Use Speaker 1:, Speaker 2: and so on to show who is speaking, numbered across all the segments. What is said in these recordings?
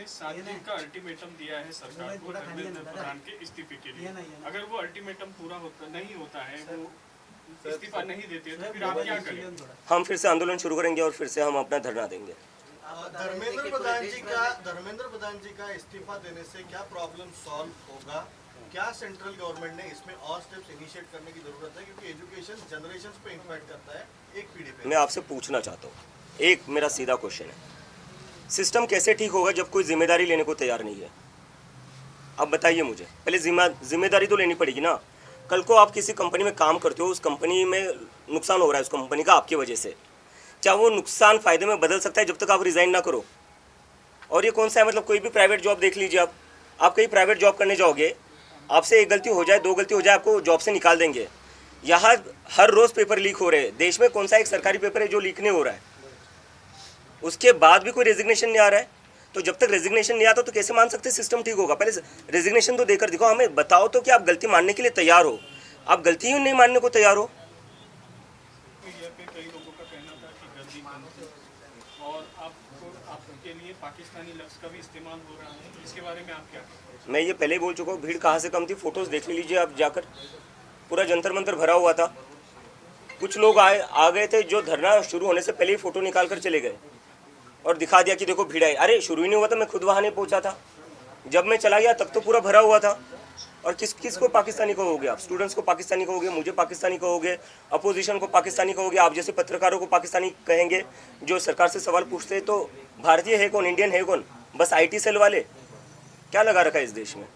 Speaker 1: ने 7 दिन का अल्टीमेटम दिया है सरकार को धर्मेंद्र प्रधान के इस्तीफे के लिए। अगर वो अल्टीमेटम पूरा नहीं होता है, वो इस्तीफा नहीं देते तो फिर आप क्या करेंगे?
Speaker 2: हम फिर से आंदोलन शुरू करेंगे और फिर से हम अपना धरना देंगे।
Speaker 3: धर्मेंद्र प्रधान जी का इस्तीफा देने से क्या प्रॉब्लम सॉल्व होगा? क्या सेंट्रल गवर्नमेंट ने इसमें और स्टेप्स इनिशिएट करने की जरूरत है, क्योंकि एजुकेशन जनरेशंस पे इम्पैक्ट करता है, एक पीढ़ी पे।
Speaker 2: मैं आपसे पूछना चाहता हूँ, एक मेरा सीधा क्वेश्चन है, सिस्टम कैसे ठीक होगा जब कोई जिम्मेदारी लेने को तैयार नहीं है? अब बताइए मुझे, पहले जिम्मेदारी तो लेनी पड़ेगी ना। कल को आप किसी कंपनी में काम करते हो, उस कंपनी में नुकसान हो रहा है उस कंपनी का आपकी वजह से, क्या वो नुकसान फ़ायदे में बदल सकता है जब तक आप रिज़ाइन ना करो? और ये कौन सा है, मतलब कोई भी प्राइवेट जॉब देख लीजिए, आप कहीं प्राइवेट जॉब करने जाओगे, आपसे एक गलती हो जाए, दो गलती हो जाए, आपको जॉब से निकाल देंगे। यहाँ हर रोज़ पेपर लीक हो रहे हैं, देश में कौन सा एक सरकारी पेपर है जो लीक नहीं हो रहा है? उसके बाद भी कोई रेजिग्नेशन नहीं आ रहा है, तो जब तक रेजिग्नेशन नहीं आता तो कैसे मान सकते सिस्टम ठीक होगा? पहले रेजिग्नेशन तो देकर दिखाओ, हमें बताओ तो कि आप गलती मानने के लिए तैयार हो। आप गलती ही नहीं मानने को तैयार हो।
Speaker 1: कई लोगों का कहना था कि गर्दी कम थी और आपके लिए पाकिस्तानी लफ्ज़ का भी इस्तेमाल हो रहा है, इसके बारे में आप क्या कहेंगे?
Speaker 2: मैं ये पहले ही बोल चुका हूँ, भीड़ कहाँ से कम थी, फोटोज़ देख लीजिए आप जाकर, पूरा जंतर मंतर भरा हुआ था। कुछ लोग आ गए थे जो धरना शुरू होने से पहले ही फ़ोटो निकाल कर चले गए और दिखा दिया कि देखो भीड़ आई। अरे शुरू ही नहीं हुआ था, मैं खुद वहाँ नहीं पहुँचा था, जब मैं चला गया तब तो पूरा भरा हुआ था। और किस को पाकिस्तानी कहोगे आप? स्टूडेंट्स को पाकिस्तानी कहोगे, मुझे पाकिस्तानी कहोगे, अपोजिशन को पाकिस्तानी कहोगे, आप जैसे पत्रकारों को पाकिस्तानी कहेंगे जो सरकार से सवाल पूछते हैं। तो भारतीय है कौन, इंडियन है कौन? बस IT सेल वाले। क्या लगा रखा है इस देश में?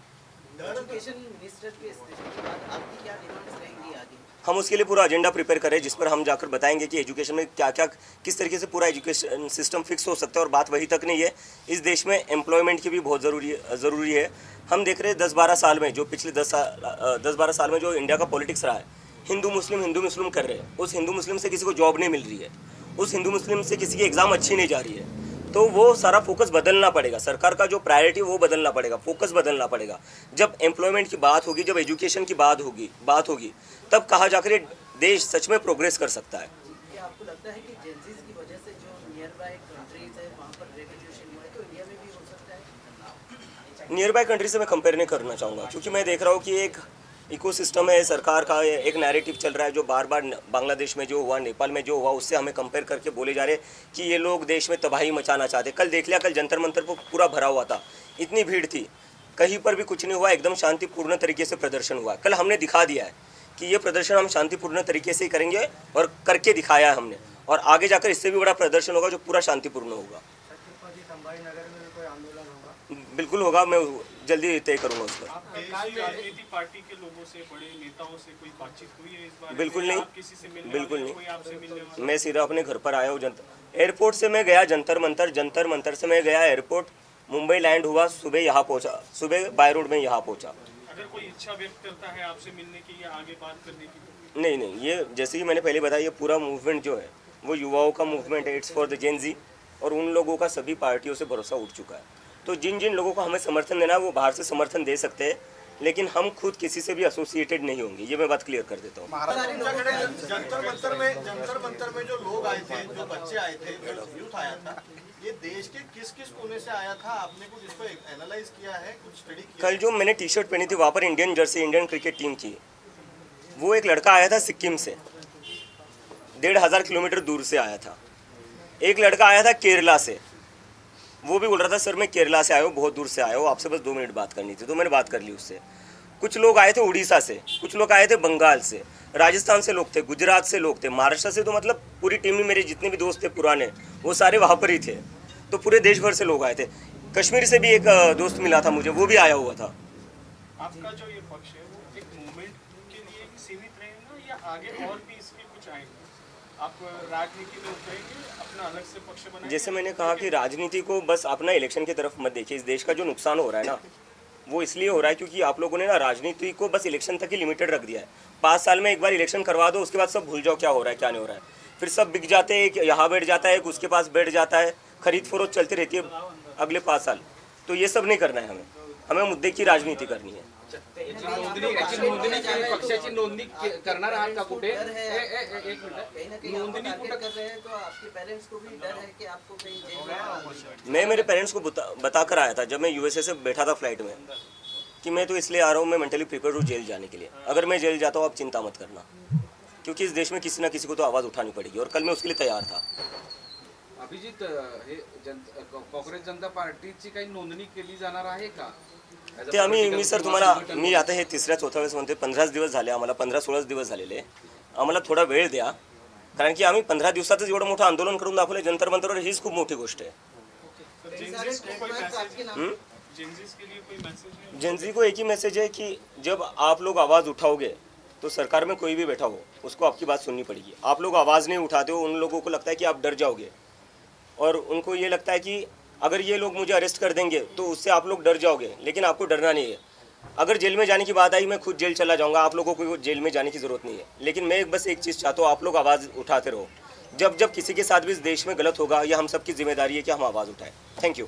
Speaker 2: हम उसके लिए पूरा एजेंडा प्रिपेयर करें जिस पर हम जाकर बताएंगे कि एजुकेशन में क्या क्या, किस तरीके से पूरा एजुकेशन सिस्टम फिक्स हो सकता है। और बात वही तक नहीं है, इस देश में एम्प्लॉयमेंट की भी बहुत ज़रूरी है। हम देख रहे हैं 10-12 साल में, जो पिछले 10-12 साल में जो इंडिया का पॉलिटिक्स रहा है, हिंदू मुस्लिम कर रहे हैं। उस हिंदू मुस्लिम से किसी को जॉब नहीं मिल रही है, उस हिंदू मुस्लिम से किसी की एग्ज़ाम अच्छी नहीं जा रही है। तो वो सारा फोकस बदलना पड़ेगा, सरकार का जो प्रायोरिटी वो बदलना पड़ेगा, फोकस बदलना पड़ेगा। जब एम्प्लॉयमेंट की बात होगी, जब एजुकेशन की बात होगी, तब कहाँ जाकर ये देश सच में प्रोग्रेस कर सकता है।
Speaker 4: क्या आपको लगता है कि जेंजीज की वजह से जो नियर बाय कंट्रीज है वहाँ पर रेवोल्यूशन हुआ है, तो इंडिया में भी हो सकता है?
Speaker 2: नियर बाय कंट्री से मैं कंपेयर नहीं करना चाहूँगा, क्योंकि मैं देख रहा हूँ कि एक इकोसिस्टम है, सरकार का एक नैरेटिव चल रहा है जो बार बार बांग्लादेश में जो हुआ, नेपाल में जो हुआ, उससे हमें कंपेयर करके बोले जा रहे कि ये लोग देश में तबाही मचाना चाहते। कल देख लिया, कल जंतर मंतर पर पूरा भरा हुआ था, इतनी भीड़ थी, कहीं पर भी कुछ नहीं हुआ, एकदम शांतिपूर्ण तरीके से प्रदर्शन हुआ। कल हमने दिखा दिया है कि ये प्रदर्शन हम शांतिपूर्ण तरीके से ही करेंगे और करके दिखाया है हमने, और आगे जाकर इससे भी बड़ा प्रदर्शन होगा जो पूरा शांतिपूर्ण होगा। बिल्कुल होगा, मैं जल्दी तय करूंगा उस पर।
Speaker 1: राजनीतिक पार्टी के लोगों से, बड़े नेताओं से कोई बातचीत हुई है इस बारे में?
Speaker 2: बिल्कुल नहीं,
Speaker 1: किसी से मिलने
Speaker 2: बिल्कुल
Speaker 1: कोई आपसे मिलने वाला?
Speaker 2: मैं सीधा अपने घर पर आया हूँ। एयरपोर्ट से मैं गया जंतर मंतर से मैं गया एयरपोर्ट, मुंबई लैंड हुआ, सुबह यहाँ पहुँचा, सुबह बाय रोड में यहाँ पहुँचा।
Speaker 1: अगर कोई इच्छा व्यक्त करता है आपसे मिलने की या आगे बात करने की?
Speaker 2: नहीं, ये जैसे कि मैंने पहले बताया, ये पूरा मूवमेंट जो है वो युवाओं का मूवमेंट है, इट्स फॉर द जेन जी, और उन लोगों का सभी पार्टियों से भरोसा उठ चुका है। तो जिन लोगों को हमें समर्थन देना है वो बाहर से समर्थन दे सकते हैं, लेकिन हम खुद किसी से भी एसोसिएटेड नहीं होंगे, ये मैं बात क्लियर कर देता हूँ।
Speaker 3: जंतर मंतर में जो लोग आए थे, जो बच्चे आए थे, जो यूथ आया था, ये देश के किस कोने से आया था? आपने कुछ इसको एनालाइज किया है, कुछ स्टडी किया?
Speaker 2: कल जो मैंने टी-शर्ट पहनी थी वहाँ पर Indian Jersey, Indian cricket team की, वो एक लड़का आया था सिक्किम से, 1500 किलोमीटर दूर से आया था। एक लड़का आया था केरला से, वो भी बोल रहा था सर मैं केरला से आया हूँ, बहुत दूर से आया हूँ, आपसे बस 2 मिनट बात करनी थी, तो मैंने बात कर ली उससे। कुछ लोग आए थे उड़ीसा से, कुछ लोग आए थे बंगाल से, राजस्थान से लोग थे, गुजरात से लोग थे, महाराष्ट्र से, तो मतलब पूरी टीम में मेरे जितने भी दोस्त थे पुराने, वो सारे वहाँ पर ही थे। तो पूरे देश भर से लोग आए थे। कश्मीर से भी एक दोस्त मिला था मुझे, वो भी आया हुआ था।
Speaker 1: आपका जो ये पक्ष है वो एक मूवमेंट के लिए ही सीमित रहेगा या आगे और भी इसके कुछ आएंगे? आप राजनीति में उतरेंगे, अपना अलग से पक्ष बनाएंगे?
Speaker 2: जैसे मैंने कहा कि राजनीति को बस अपना इलेक्शन की तरफ मत देखिए। इस देश का जो नुकसान हो रहा है ना, वो इसलिए हो रहा है क्योंकि आप लोगों ने ना राजनीति को बस इलेक्शन तक ही लिमिटेड रख दिया है। 5 साल में एक बार इलेक्शन करवा दो, उसके बाद सब भूल जाओ क्या हो रहा है क्या नहीं हो रहा है। फिर सब बिक जाते हैं, एक यहाँ बैठ जाता है, एक उसके पास बैठ जाता है, खरीद फरोख्त चलती रहती है अगले 5 साल। तो ये सब नहीं करना है हमें मुद्दे की राजनीति करनी है।
Speaker 5: पक्षाची नोंदणी करणार आहात का कुठे?
Speaker 4: डर है
Speaker 5: एक मिनिट,
Speaker 4: कहीं ना कहीं
Speaker 5: नोंदणी
Speaker 4: आप
Speaker 5: कुठे
Speaker 4: टारगेट कर रहे हैं तो आपके पेरेंट्स को भी डर है कि आपको कहीं जेल में डाल
Speaker 2: मैं मेरे पेरेंट्स को बता कर आया था जब मैं यूएसए से बैठा था फ्लाइट में कि मैं तो इसलिए आ रहा हूँ, मैं मेंटली प्रिपेयर हूँ जेल जाने के लिए। अगर मैं जेल जाता हूँ आप चिंता मत करना, क्योंकि इस देश में किसी ना किसी को तो आवाज़ उठानी पड़ेगी और कल मैं उसके लिए तैयार था।
Speaker 5: अभिजित, हे काँग्रेस जनता पार्टीची काही नोंदणी केली जाणार आहे का?
Speaker 2: ते मी सर तुम्हाला मी आता हे 3-4 वेळेस म्हणते 15 दिवस झाले आम्हाला, 15-16 दिवस झालेले। आम्हाला थोडा वेळ द्या, कारण की आम्ही 15 दिवसातच एवढं मोठं आंदोलन करून दाखवलं जंतर मंतरवर, हीच खूप मोठी गोष्ट आहे।
Speaker 1: जेंजीज को कोई मैसेज है? जेंजीज के लिए कोई मैसेज है?
Speaker 2: जेंजी को एक ही मैसेज है कि जब आप लोग आवाज़ उठाओगे तो सरकार में कोई भी बैठा हो उसको आपकी बात सुननी पड़ेगी। आप लोग आवाज़ नहीं उठाते हो, उन लोगों को लगता है कि आप डर जाओगे और उनको ये लगता है कि अगर ये लोग मुझे अरेस्ट कर देंगे तो उससे आप लोग डर जाओगे, लेकिन आपको डरना नहीं है। अगर जेल में जाने की बात आई मैं खुद जेल चला जाऊंगा, आप लोगों को जेल में जाने की ज़रूरत नहीं है। लेकिन मैं बस एक चीज़ चाहता हूँ, आप लोग आवाज़ उठाते रहो। जब जब किसी के साथ भी इस देश में गलत होगा, यह हम सब की जिम्मेदारी है कि हम आवाज़ उठाएं। Thank you.